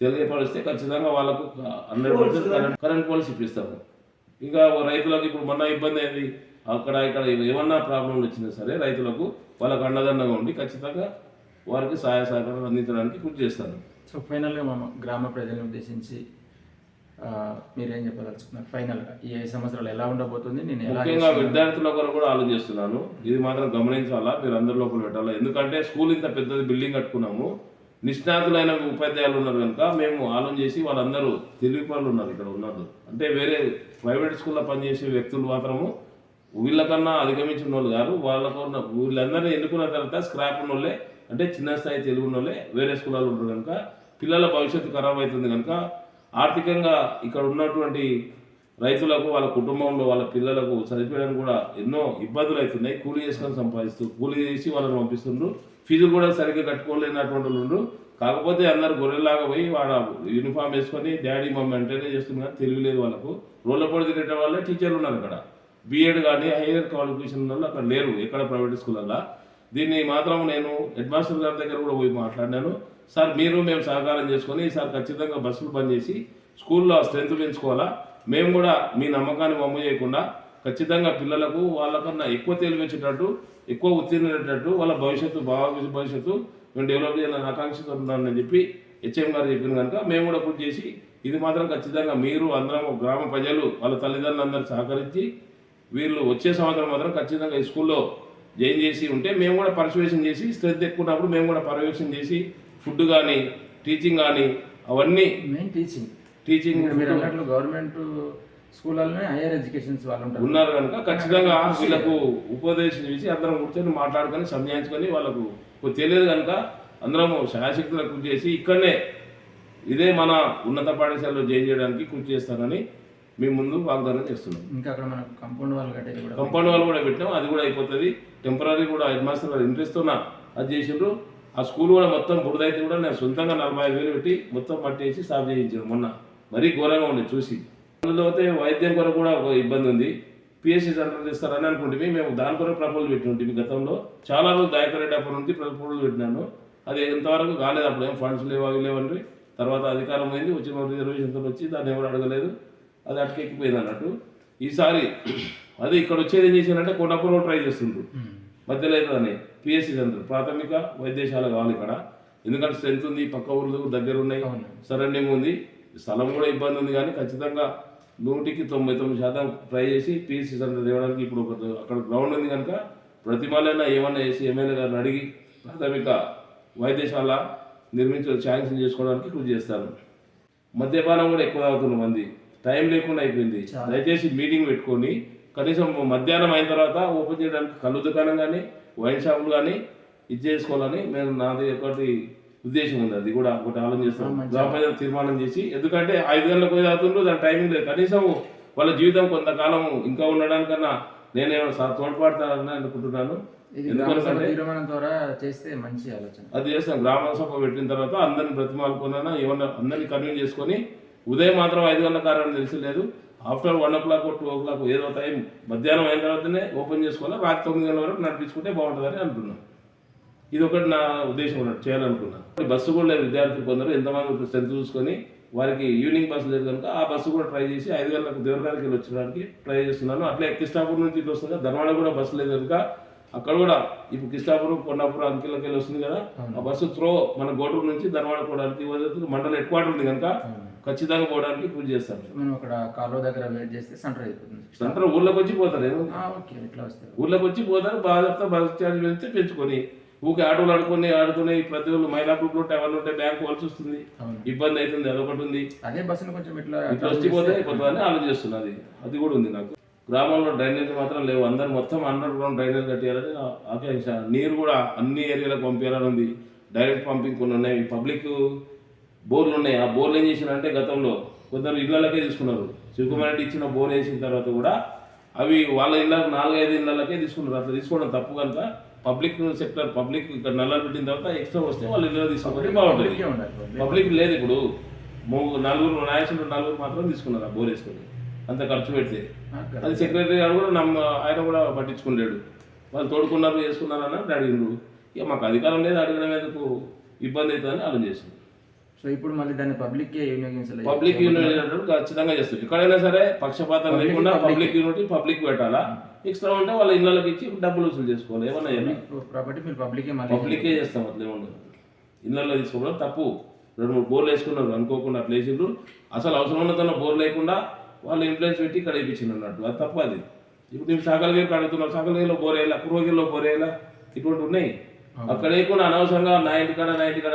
తెలియపరిస్తే ఖచ్చితంగా వాళ్ళకు 100% కరెంట్ పాలసీ ఇప్పిస్తాము. ఇంకా రైతులకు ఇప్పుడు మొన్న ఇబ్బంది అయింది, అక్కడ ఇక్కడ ఏమన్నా ప్రాబ్లం వచ్చినా సరే రైతులకు వాళ్ళకు అండదండగా ఉండి ఖచ్చితంగా వారికి సహాయ సహకారాలు అందించడానికి కృషి చేస్తాను. సో ఫైనల్గా మా గ్రామ ప్రజలను ఉద్దేశించి మీరేం చెప్పదలుచుకున్నారు? ఫైనల్గా ఈ 5 సంవత్సరాలు ఎలా ఉండబోతుంది? నేను ముఖ్యంగా విద్యార్థుల కొరకు కూడా ఆలోచిస్తున్నాను. ఇది మాత్రం గమనించాలా, మీరు అందరి లోపల పెట్టాలా. ఎందుకంటే స్కూల్ ఇంత పెద్దది బిల్డింగ్ కట్టుకున్నాము, నిష్ణాతులైన ఉపాధ్యాయులు ఉన్నారు కనుక మేము ఆలోచన చేసి వాళ్ళందరూ తెలివి పనులు ఉన్నారు ఇక్కడ ఉన్నారు. అంటే వేరే ప్రైవేట్ స్కూల్లో పనిచేసే వ్యక్తులు మాత్రము వీళ్ళకన్నా అధిగమించిన వాళ్ళు కాదు. వాళ్ళకున్న వీళ్ళందరినీ ఎన్నుకున్న తర్వాత స్క్రాప్ ఉన్న వాళ్ళే, అంటే చిన్న స్థాయి తెలుగు ఉన్న వాళ్ళే వేరే స్కూళ్ళలో ఉంటారు కనుక పిల్లల భవిష్యత్తు ఖరాబ్ అవుతుంది. కనుక ఆర్థికంగా ఇక్కడ ఉన్నటువంటి రైతులకు వాళ్ళ కుటుంబంలో వాళ్ళ పిల్లలకు చదివించడానికి కూడా ఎన్నో ఇబ్బందులు అవుతున్నాయి. కూలీ చేసుకొని సంపాదిస్తూ కూలీ చేసి వాళ్ళని పంపిస్తుండ్రు, ఫీజులు కూడా సరిగ్గా కట్టుకోలేనటువంటి వాళ్ళు. కాకపోతే అందరు గొర్రెలాగా పోయి వాళ్ళ యూనిఫామ్ వేసుకొని డాడీ మమ్మీ అంటేనే చేస్తున్నారు, తెలియలేదు వాళ్ళకు. రోడ్ల పొడి తిరిగే వాళ్ళే టీచర్లు ఉన్నారు అక్కడ, బీఎడ్ కానీ హైయర్ క్వాలిఫికేషన్ వాళ్ళు అక్కడ లేరు ఎక్కడ ప్రైవేట్ స్కూళ్ళల్లో. దీన్ని మాత్రం నేను హెడ్ మాస్టర్ గారి దగ్గర కూడా పోయి మాట్లాడినాను. సార్ మీరు మేము సహకారం చేసుకొని ఈసారి ఖచ్చితంగా బస్సులు బంద్ చేసి స్కూల్లో స్ట్రెంత్ పెంచుకోవాలా, మేము కూడా మీ నమ్మకాన్ని వమ్ము చేయకుండా ఖచ్చితంగా పిల్లలకు వాళ్ళకన్నా ఎక్కువ తెలివించేటట్టు ఎక్కువ ఉత్తీర్ణులయ్యేటట్టు వాళ్ళ భవిష్యత్తు భవిష్యత్తు మేము డెవలప్ చేయాలని ఆకాంక్షతో ఉన్నానని చెప్పి హెచ్ఎం గారు చెప్పిన కనుక మేము కూడా కృషి చేసి ఇది మాత్రం ఖచ్చితంగా మీరు అందరం గ్రామ ప్రజలు వాళ్ళ తల్లిదండ్రులు అందరూ సహకరించి వీళ్ళు వచ్చే సంవత్సరం మాత్రం ఖచ్చితంగా ఈ స్కూల్లో జాయిన్ చేసి ఉంటే మేము కూడా పర్యవేక్షణ చేసి స్ట్రెంత్ ఎక్కున్నప్పుడు మేము కూడా పర్యవేక్షణ చేసి ఫుడ్ కానీ టీచింగ్ కానీ అవన్నీ మెయిన్ టీచింగ్ గవర్నమెంట్ స్కూళ్ళలోనే హైయర్ ఎడ్యుకేషన్స్ వాళ్ళు ఉన్నారు కనుక ఖచ్చితంగా వీళ్ళకు ఉపదేశం చేసి అందరం కూర్చొని మాట్లాడుకొని సమయాయించుకొని వాళ్ళకు తెలియదు కనుక అందరం శాయశక్తులకు కృషి చేసి ఇక్కడనే ఇదే మన ఉన్నత పాఠశాలలో జాయిన్ చేయడానికి కృషి చేస్తానని మేము ముందు వాగ్దానం చేస్తున్నాం. ఇంకా అక్కడ మనకు కంపౌండ్ వాళ్ళు కట్టేది కూడా కంపౌండ్ వాళ్ళు కూడా పెట్టాం, అది కూడా అయిపోతుంది. టెంపరీ కూడా హెడ్ మాస్టర్ గారు ఇంట్రెస్ట్తో అది చేసిండ్రు. ఆ స్కూల్ కూడా మొత్తం బురదైతే కూడా నేను సొంతంగా 45,000 పెట్టి మొత్తం పట్టేసి సాఫ్ చేయించాను మొన్న. మరీ ఘోరంగా ఉంది చూసి. అందులో అయితే వైద్యం కొరకు కూడా ఒక ఇబ్బంది ఉంది. పిఎస్సి సెంటర్ చేస్తారని అనుకుంటే మేము దాని కొరకు ప్రపోజల్ పెట్టి గతంలో చాలా రోజులు దయాకర్ రెడ్డి అప్పటి నుంచి ప్రపోజల్ పెట్టినాను. అది ఎంతవరకు కాలేదు. అప్పుడు ఏం ఫండ్స్ లేవు అవి లేవండి. తర్వాత అధికారం అయింది, వచ్చిన రిజర్వేషన్తో వచ్చి దాన్ని ఎవరు అడగలేదు, అది అటుకెక్కిపోయింది అన్నట్టు. ఈసారి అది ఇక్కడ వచ్చేది ఏం చేశానంటే కొండపూర్లో ట్రై చేస్తుండ్రు మధ్యలో అవుతుందని. పిఎస్సి సెంటర్ ప్రాథమిక వైద్యశాల కావాలి ఇక్కడ, ఎందుకంటే స్ట్రెంత్ ఉంది, పక్క ఊర్లు దగ్గర ఉన్నాయి, సరౌండింగ్ ఉంది, స్థలం కూడా ఇబ్బంది ఉంది. కానీ ఖచ్చితంగా 100కి 99% ట్రై చేసి పిఎస్సి సెంటర్ తేవడానికి ఇప్పుడు అక్కడ గ్రౌండ్ ఉంది కనుక ప్రతిమాలైనా ఏమన్నా చేసి ఎమ్మెల్యే గారిని అడిగి ప్రాథమిక వైద్యశాల శాంక్షన్ చేసుకోవడానికి కృషి చేస్తాను. మద్యపానం కూడా ఎక్కువ తాగుతున్న మంది, టైం లేకుండా అయిపోయింది. దయచేసి మీటింగ్ పెట్టుకొని కనీసం మధ్యాహ్నం అయిన తర్వాత ఓపెన్ చేయడానికి కళ్ళు దుకాణం కానీ వైన్ షాపులు కానీ ఇది చేసుకోవాలని నాది ఒకటి ఉద్దేశం ఉంది. అది కూడా ఒకటి ఆలోచిస్తాను. గ్రామ ప్రజలు తీర్మానం చేసి, ఎందుకంటే 5 గంటలకు పోయి తాగుతుండ్రు, దాని టైమింగ్ లేదు. కనీసం వాళ్ళ జీవితం కొంతకాలం ఇంకా ఉండడానికన్నా నేనేమో తోడ్పడతానని అనుకుంటున్నాను. ఎందుకంటే తీర్మానం ద్వారా చేస్తే మంచి ఆలోచన. అది చేస్తాం. గ్రామ సభ పెట్టిన తర్వాత అందరిని బ్రతిమాలుకున్నా ఏమన్నా అందరినీ కన్వీన్ చేసుకొని ఉదయం మాత్రం 5 గంటల కారణం తెలిసలేదు, ఆఫ్టర్ 1 o'clock 2 o'clock ఏదో టైం మధ్యాహ్నం అయిన తర్వాతనే ఓపెన్ చేసుకోవాలి, రాత్రి 9 గంటల వరకు నడిపించుకుంటే బాగుంటుందని అంటున్నాను. ఇది ఒకటి నా ఉద్దేశం ఉన్నట్టు చేయాలనుకున్నా. బస్సు కూడా లేదు, విద్యార్థులు కొందరు ఎంతమంది స్ట్రెంత్ చూసుకొని వారికి ఈవినింగ్ బస్సు లేదు కనుక ఆ బస్సు కూడా ట్రై చేసి 5 గంటలకు దేవరగారికి వెళ్ళి వచ్చడానికి ట్రై చేస్తున్నాను. అట్లే కిష్టాపూర్ నుంచి ఇట్లా వస్తుంది, ధర్వాడ కూడా బస్సు లేదు కనుక అక్కడ కూడా ఇప్పుడు కిష్టాపురం కొండాపురం అంకిలకి వెళ్ళి వస్తుంది కదా, ఆ బస్సు త్రో మన గోటూరు నుంచి ధర్వాడ పోవడానికి మండల హెడ్ క్వార్టర్ ఉంది కనుక ఖచ్చితంగా పోవడానికి కృషి చేస్తాను. మనం అక్కడ కాలువ దగ్గర వెయిట్ చేస్తే సెంటర్ అయిపోతుంది. సెంటర్ ఊర్లోకి వచ్చి పోతారు, ఊర్లోకి వచ్చి పోతారు. బాగా బస్ ఛార్జ్ పెంచితే పెంచుకొని ఊకే ఆటోలు ఆడుకుని ప్రతి ఒళ్ళు మహిళా గ్రూప్లు ఉంటాయి, వాళ్ళు ఉంటే బ్యాంకు వలసి వస్తుంది, ఇబ్బంది అవుతుంది. అదొకటి ఉంది. అదే బస్సును కొంచెం ఇట్లా వచ్చిపోతే అయిపోతుందని ఆలోచిస్తున్నది. అది కూడా ఉంది నాకు. గ్రామంలో డ్రైనేజ్ మాత్రం లేవు, అందరు మొత్తం అండర్ గ్రౌండ్ డ్రైనేజ్ కట్టాలని ఆకాంక్ష. నీరు కూడా అన్ని ఏరియాలకు పంపించాలని ఉంది. డైరెక్ట్ పంపింగ్ కొన్ని ఉన్నాయి, పబ్లిక్ బోర్లు ఉన్నాయి. ఆ బోర్లు ఏం చేసినారంటే గతంలో కొందరు ఇళ్లకే తీసుకున్నారు. శివకుమార్ రెడ్డి ఇచ్చిన బోర్ వేసిన తర్వాత కూడా అవి వాళ్ళ ఇళ్ళకు 4-5 ఇళ్లకే తీసుకున్నారు. అట్లా తీసుకోవడం తప్పు కనుక పబ్లిక్ సెక్టర్ పబ్లిక్ ఇక్కడ నల్లలు పెట్టిన తర్వాత ఎక్స్ట్రా వస్తే వాళ్ళు ఇళ్ళలో తీసుకోవాలి, బాగుంటుంది. పబ్లిక్ లేదు. ఇప్పుడు 4 నాయకులు 4 మాత్రం తీసుకున్నారు ఆ బోర్ వేసుకొని, అంత ఖర్చు పెడితే. అది సెక్రటరీ గారు కూడా ఆయన కూడా పట్టించుకోలేడు. వాళ్ళు తోడుకున్నారు చేసుకున్నారు అని అడిగినారు. ఇక మాకు అధికారం లేదు, అడగడం ఎందుకు ఇబ్బంది అవుతుందని ఆలోచిస్తుంది. సో ఇప్పుడు మళ్ళీ దాన్ని పబ్లిక్ యూనియన్ ఖచ్చితంగా చేస్తుంది. ఎక్కడైనా సరే పక్షపాతం లేకుండా పబ్లిక్ యూనిటీ పబ్లిక్ పెట్టాలా. ఎక్స్ట్రా ఉంటే వాళ్ళ ఇళ్ళకి ఇచ్చి డబ్బులు వసూలు చేసుకోవాలి. ఏమన్నా ప్రాపర్టీ మీరు పబ్లికే చేస్తాం, అట్లా ఏముండదు. ఇళ్ళల్లో తీసుకోవడం తప్పు. 2-3 బోర్లు వేసుకున్నారు అనుకోకుండా అట్లా వేసిండ్రు. అసలు అవసరం ఉన్నదన్న బోర్ లేకుండా వాళ్ళు ఇన్ఫ్లుయెన్స్ పెట్టి ఇక్కడ వేయించింది అన్నట్టు, అది తప్పు. అది ఇప్పుడు నేను సాగలగిరికి అడుగుతున్నాను, సాగలగిరిలో బోరేలా, కురువగిరిలో బోరేలా, ఇటువంటి ఉన్నాయి. అక్కడ లేకుండా అనవసరంగా నా ఇంటికాడ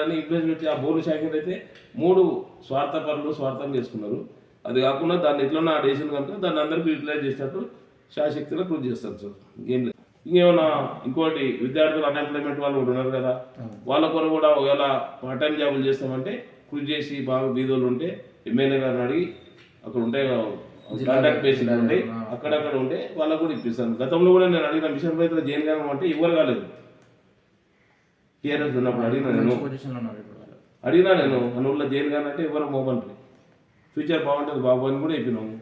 అని ఇన్ఫ్లుయెన్స్ పెట్టి ఆ బోర్డు శాంక్షన్ అయితే 3 స్వార్థపరులు స్వార్థం చేసుకున్నారు. అది కాకుండా దాన్ని ఎట్లన్నా డేషన్ కనుక దాన్ని అందరికీ యూటిలైజ్ చేసినట్టు శాశక్తిలో కృషి చేస్తారు సార్. ఏం లేదు. ఇంకేమన్నా ఇంకోటి విద్యార్థులు అన్ఎంప్లాయ్మెంట్ వాళ్ళు కూడా ఉన్నారు కదా, వాళ్ళ కొరకు కూడా ఒకవేళ పార్ట్ టైం జాబులు చేస్తామంటే కృషి చేసి బాగా బీదోళ్ళు ఉంటే ఎమ్మెల్యే గారిని అడిగి అక్కడ ఉంటే కాంటాక్ట్ బేసిస్ ఉంటాయి, అక్కడక్కడ ఉంటే వాళ్ళకు కూడా ఇప్పిస్తాను. గతంలో కూడా నేను అడిగిన మిషన్ రైతులు జైన్ గారు అంటే ఎవరు కాలేదు. టీఆర్ఎస్ ఉన్నప్పుడు అడిగినా నేను అనువుల్లో జైన్ గారు అంటే ఎవరు మోమంటారు. ఫ్యూచర్ బాగుంటుంది బాబు అని కూడా చెప్పినాము.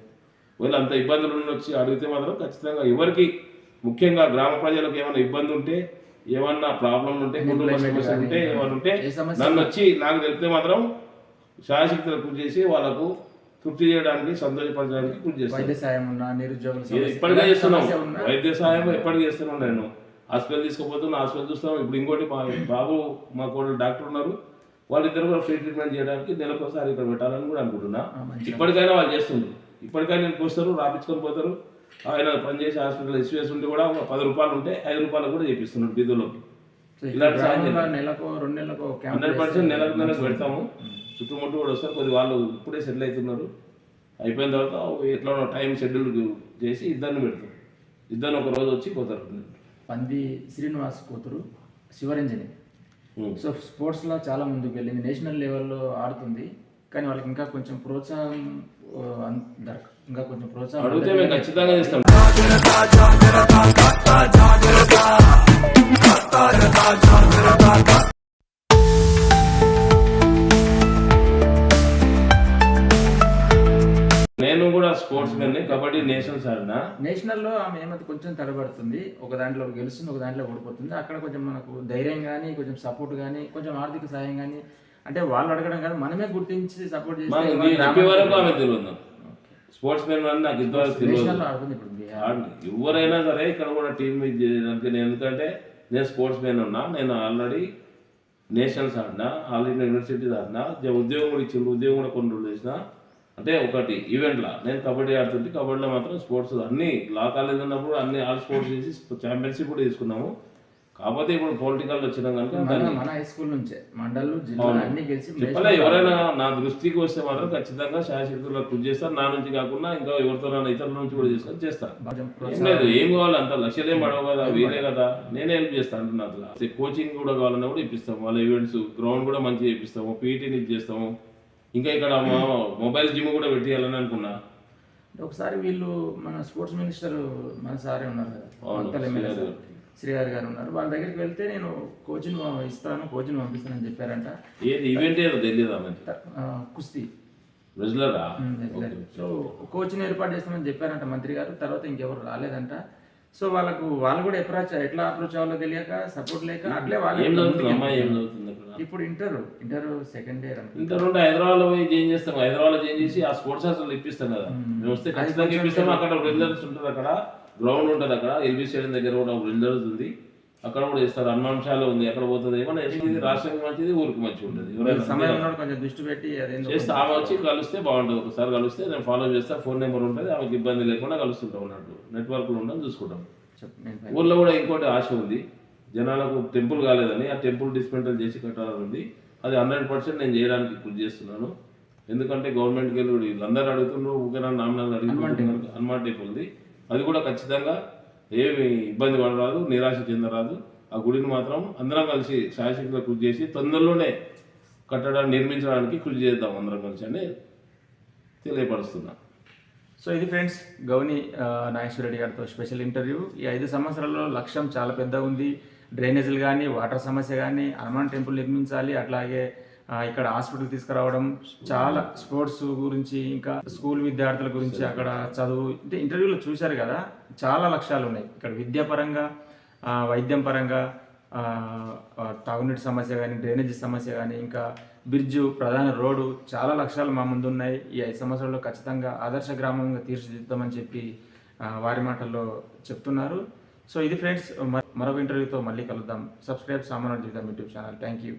ఒకవేళ అంత ఇబ్బందులు వచ్చి అడిగితే మాత్రం ఖచ్చితంగా ఎవరికి ముఖ్యంగా గ్రామ ప్రజలకు ఏమైనా ఇబ్బంది ఉంటే, ఏమన్నా ప్రాబ్లం ఉంటే, కుటుంబ సమస్యలు ఉంటే, ఏమైనా ఉంటే నన్ను వచ్చి నాకు తెలిపితే మాత్రం శాశక్తులు కృషి చేసి వాళ్ళకు తృప్తి చేయడానికి సంతోషపరచడానికి కృషి చేస్తాను. ఇప్పటికే చేస్తున్నాం, వైద్య సహాయం ఎప్పటికీ చేస్తున్నాను. నేను హాస్పిటల్ తీసుకుపోతున్నా, హాస్పిటల్ చూస్తాం. ఇప్పుడు ఇంకోటి మా బాబు మా కోడలు డాక్టర్ ఉన్నారు, వాళ్ళిద్దరు కూడా ఫ్రీ ట్రీట్మెంట్ చేయడానికి నెలకోసారి ఇక్కడ పెట్టాలని కూడా అనుకుంటున్నా. ఇప్పటికైనా వాళ్ళు చేస్తుండ్రు, ఇప్పటికైనా నేను చూస్తారు, రాపించుకొని పోతారు. ఆయన పనిచేసే హాస్పిటల్ ఎస్వీఎస్ ఉంటే కూడా 10 రూపాయలు ఉంటే 5 రూపాయలు కూడా చేపిస్తున్నాడు బీదోళ్ళకి. ఇలాంటి సాయం 100% నెలకు పెడతాము. చుట్టుముట్టు కూడా వస్తారు. కొద్ది వాళ్ళు ఇప్పుడే సెటిల్ అవుతున్నారు. అయిపోయిన తర్వాత ఎట్లా టైం షెడ్యూల్ చేసి ఇద్దరిని పెడతారు. ఇద్దరు ఒక రోజు వచ్చి పోతారు. పంది శ్రీనివాస్ కూతురు శివరంజని సో స్పోర్ట్స్లో చాలా ముందుకు వెళ్ళింది, నేషనల్ లెవెల్లో ఆడుతుంది. కానీ వాళ్ళకి ఇంకా కొంచెం ప్రోత్సాహం ఇంకా కొంచెం ప్రోత్సాహం అడిగితే మేము ఖచ్చితంగా చేస్తాం. నేను కూడా స్పోర్ట్స్ మెన్, కబడ్డీ నేషనల్స్ ఆడినా. నేషనల్లో ఆమె ఏమైతే కొంచెం తడబడుతుంది, ఒక దాంట్లో గెలుస్తుంది, ఒక దాంట్లో ఓడిపోతుంది. అక్కడ కొంచెం మనకు ధైర్యం కానీ, కొంచెం సపోర్ట్ కానీ, కొంచెం ఆర్థిక సహాయం కానీ, అంటే వాళ్ళు అడగడం కాదు, మనమే గుర్తించి సపోర్ట్ చేస్తే చెప్పే వరకు ఆమె తెలియదు. స్పోర్ట్స్ మెన్ అని నాకు ఇంతవరకు తెలియదు. నేషనల్లో ఆడుతుంది ఇప్పుడు ఎవరైనా సరే ఇక్కడ కూడా టీమ్ చేయడానికి. నేను ఎందుకంటే నేను స్పోర్ట్స్ మెన్ ఉన్నా, నేను ఆల్రెడీ నేషనల్స్ ఆడినా, ఆల్రెడీ యూనివర్సిటీస్ ఆడినా, ఉద్యోగం కూడా ఇచ్చింది, ఉద్యోగం కూడా కొన్ని రోజులు చేసిన. అంటే ఒకటి ఈవెంట్లో నేను కబడ్డీ ఆడుతుంటే, కబడ్డీలో మాత్రం స్పోర్ట్స్ అన్ని లా కాలేజ్ ఉన్నప్పుడు అన్ని ఆల్ స్పోర్ట్స్ చేసి ఛాంపియన్షిప్ కూడా తీసుకున్నాము. కాకపోతే ఇప్పుడు పొలిటికల్ వచ్చినాం కనుక మన హై స్కూల్ నుంచే మండల్ జిల్లా అన్ని గెలిచి చెప్పలే. ఎవరైనా నా దృష్టికి వస్తే మాత్రం ఖచ్చితంగా శాశక్తుల్లో కృషి చేస్తాను. నా నుంచి కాకుండా ఇంకా ఎవరితోనైనా ఇతరుల నుంచి కూడా తీసుకొని చేస్తాను. ఏం లేదు, ఏం కావాలి అంత లక్ష్యాలు ఏం పడవు కదా, వీలే కదా, నేనే హెల్ప్ చేస్తాను అంటున్నా. అట్లా కోచింగ్ కూడా కావాలన్నా కూడా ఇప్పిస్తాము, వాళ్ళ ఈవెంట్స్ గ్రౌండ్ కూడా మంచిగా ఇప్పిస్తాము, పీటీని ఇచ్చేస్తాము. ఇంకా ఇక్కడ మొబైల్ జిమ్ కూడా పెట్టేయాలని అనుకున్నా. ఒకసారి వీళ్ళు మన స్పోర్ట్స్ మినిస్టర్ మన సారే ఉన్నారు కదా, శ్రీగారి గారు ఉన్నారు, వాళ్ళ దగ్గరికి వెళ్తే నేను కోచింగ్ ఇస్తాను, కోచింగ్ పంపిస్తానని చెప్పారంట. ఏది ఈవెంట్ ఏదో తెలియదా? కుస్తీ రెగ్యులరా? సో కోచింగ్ ఏర్పాటు చేస్తామని చెప్పారంట మంత్రి గారు. తర్వాత ఇంకెవరు రాలేదంట. సో వాళ్ళు కూడా ఎట్లా అప్రోచ్ అవ్వాలో తెలియక, సపోర్ట్ లేక అట్లే వాళ్ళు ఇప్పుడు ఇంటర్ సెకండ్ ఇయర్ ఇంటర్ ఉంటే హైదరాబాద్ పోయి జాయిన్ చేస్తాం. హైదరాబాద్ జాయిన్ చేసి ఆ స్పోర్ట్స్ హాస్టల్ ఇప్పిస్తాం కదా, మేము వస్తే ఖచ్చితంగా ఇప్పిస్తాం. అక్కడ రెగ్యులర్స్ ఉంటుంది, అక్కడ గ్రౌండ్ ఉంటుంది, అక్కడ ఎల్బీ స్టేడియం దగ్గర కూడా రెగ్యులర్స్ ఉంది, అక్కడ కూడా ఇస్తారు. హనుమాన్శాల ఉంది, అక్కడ పోతుంది. ఏమన్నా రాష్ట్రానికి మంచిది, ఊరికి మంచిగా ఉంటుంది. కొంచెం దృష్టి పెట్టి చేస్తే ఆమె వచ్చి కలిస్తే బాగుంటుంది. ఒకసారి కలిస్తే నేను ఫాలో చేస్తా, ఫోన్ నెంబర్ ఉంటుంది, ఆమెకి ఇబ్బంది లేకుండా కలుస్తుంటాం అన్నట్టు. నెట్వర్క్లో ఉండడం చూసుకుంటాం. ఊళ్ళో కూడా ఇంకోటి ఆశ ఉంది, జనాలకు టెంపుల్ కాలేదని, ఆ టెంపుల్ డిస్మెంటల్ చేసి కట్టాలని ఉంది. అది 100% నేను చేయడానికి కృషి చేస్తున్నాను. ఎందుకంటే గవర్నమెంట్కి వెళ్ళి వీళ్ళందరూ అడుగుతున్నారు, ఊరికే నామినల్ అడుగుతున్నారు. హనుమాన్ టెంపుల్ది అది కూడా ఖచ్చితంగా ఏమి ఇబ్బంది పడరాదు, నిరాశ చెందరాదు. ఆ గుడిని మాత్రం అందరం కలిసి శాయశక్తిగా కృషి చేసి తొందరలోనే కట్టడాన్ని నిర్మించడానికి కృషి చేద్దాం అందరం కలిసి అని తెలియపరుస్తున్నా. సో ఇది ఫ్రెండ్స్, గౌని నాగేశ్వరరెడ్డి గారితో స్పెషల్ ఇంటర్వ్యూ. ఈ 5 సంవత్సరాల్లో లక్ష్యం చాలా పెద్ద ఉంది. డ్రైనేజీలు కానీ, వాటర్ సమస్య కానీ, హనుమాన్ టెంపుల్ నిర్మించాలి, అట్లాగే ఇక్కడ హాస్పిటల్ తీసుకురావడం, చాలా స్పోర్ట్స్ గురించి, ఇంకా స్కూల్ విద్యార్థుల గురించి అక్కడ చదువు, అంటే ఇంటర్వ్యూలో చూశారు కదా, చాలా లక్ష్యాలు ఉన్నాయి ఇక్కడ. విద్యాపరంగా, వైద్యం పరంగా, తాగునీటి సమస్య కానీ, డ్రైనేజీ సమస్య కానీ, ఇంకా బ్రిడ్జు, ప్రధాన రోడ్డు, చాలా లక్ష్యాలు మా ముందు ఉన్నాయి. ఈ 5 సంవత్సరాల్లో ఖచ్చితంగా ఆదర్శ గ్రామంగా తీర్చిదిద్దామని చెప్పి వారి మాటల్లో చెప్తున్నారు. సో ఇది ఫ్రెండ్స్, మరొక ఇంటర్వ్యూతో మళ్ళీ కలుద్దాం. సబ్స్క్రైబ్ సామాన్య జీవితం యూట్యూబ్ ఛానల్. Thank you.